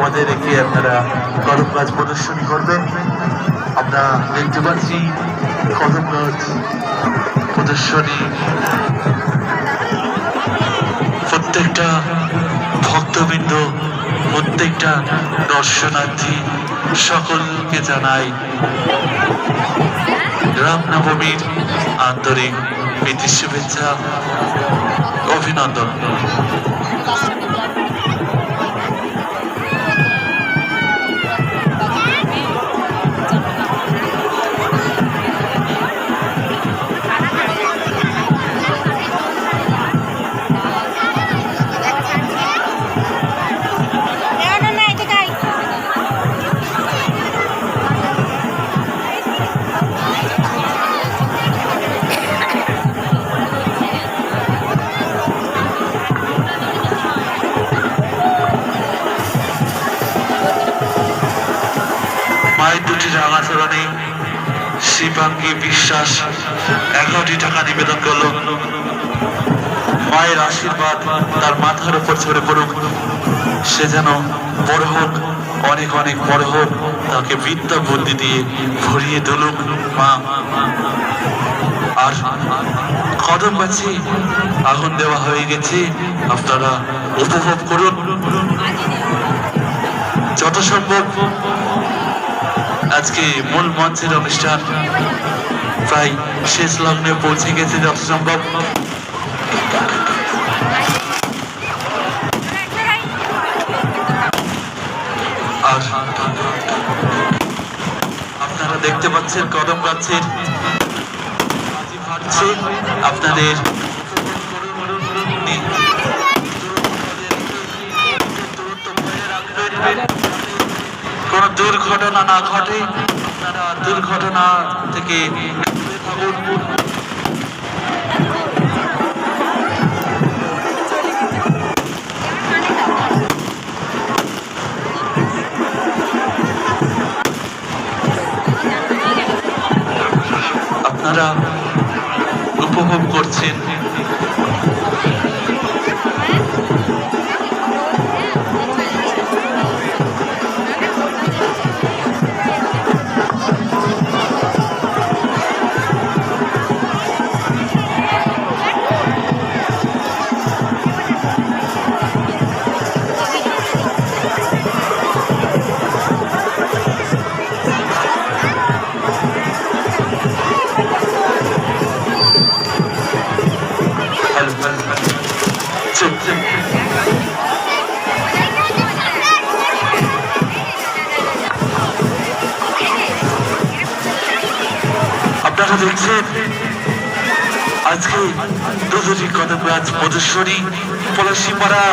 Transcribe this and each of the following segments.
বজায় রেখে আপনারা কদম গাছ প্রদর্শনী করবেন। আমরা দেখতে পাচ্ছি কদম গাছ প্রদর্শনী প্রত্যেকটা ভক্তবৃন্দ, প্রত্যেকটা দর্শনার্থী সকলকে জানাই রামনবমীর আন্তরিক প্রীতি শুভেচ্ছা, অভিনন্দন। মায়ের দুটি রাঙা চরণে শিবাঙ্গী বিশ্বাস 11টি টাকা নিবেদন করল। মায়ের আশীর্বাদ তার মাথার উপর ঝরে পড়ুক, সে যেন বড় হোক, অনেক অনেক বড় হোক, তাকে বিদ্যা বুদ্ধি দিয়ে ভরিয়ে তুলুক মা। আর কদম গাছে আগুন দেওয়া হয়ে গেছে, আপনারা উপভোগ করুন যত সম্ভব। আজকে মূল মঞ্চের অনুষ্ঠান প্রায় শেষ লগ্নে পৌঁছে গেছে যত সম্ভব। আর আপনারা দেখতে পাচ্ছেন কদম গাছের আপনাদের কোন দুর্ঘটনা না ঘটে, আপনারা দুর্ঘটনা থেকে আপনারা উপভোগ করছেন আপনারা দেখছেন আজকে দুজুরি কদম গাছ প্রদর্শনী পলাশীপাড়া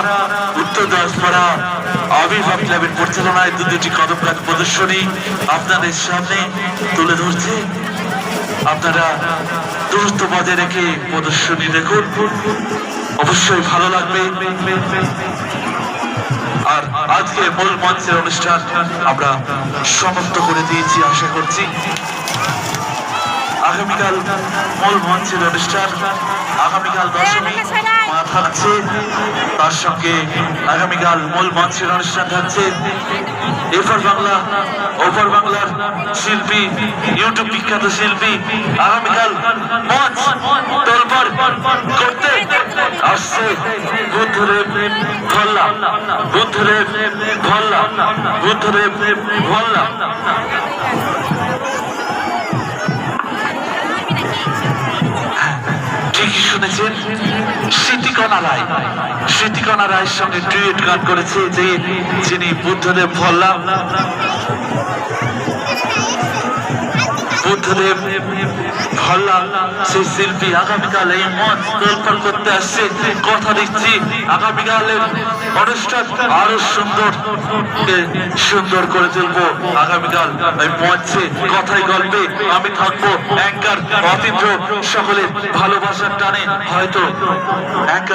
উত্তর দাসপাড়া আবির্ভাব ক্লাবের পরিচালনায় দুটি কদম গাছ প্রদর্শনী আপনাদের সামনে তুলে ধরছে। আপনারা দূরত্ব বজায় রেখে প্রদর্শনী দেখুন, অবশ্যই ভালো লাগবে। আর আজকে মূল মঞ্চের অনুষ্ঠান আমরা সমাপ্ত করে দিয়েছি আশা করছি। আগামীকাল মূল মঞ্চের অনুষ্ঠান, আগামীকাল দশমী মা থাকছে, তার সঙ্গে আগামীকাল মূল মঞ্চের অনুষ্ঠান থাকছে এপার বাংলা ওপার বাংলার শিল্পী, ইউটিউব বিখ্যাত শিল্পী আগামীকাল মঞ্চ তোলপাড় করতে আসছে Buddhadeb Volga, Buddhadeb Volga, Buddhadeb Volga. ঠিকই শুনেছেন, স্মৃতিকণা রায়, স্মৃতিকণা রায়ের সঙ্গে ডুয়েট গান করেছে যিনি বুদ্ধদেব ভল্লা। বুদ্ধদেব ভল্লা সেই শিল্পী আগামীকাল এই মঞ্চ তোলপাড় করতে আসছে। কথা দিচ্ছি আগামীকালের অনুষ্ঠান আরো সুন্দর করে তুলবো। আগামীকাল এই মঞ্চে কথাই গল্পে আমি থাকবো অ্যাঙ্কার অতীন্দ্র, সকলের ভালোবাসার টানে হয়তো অ্যাঙ্কার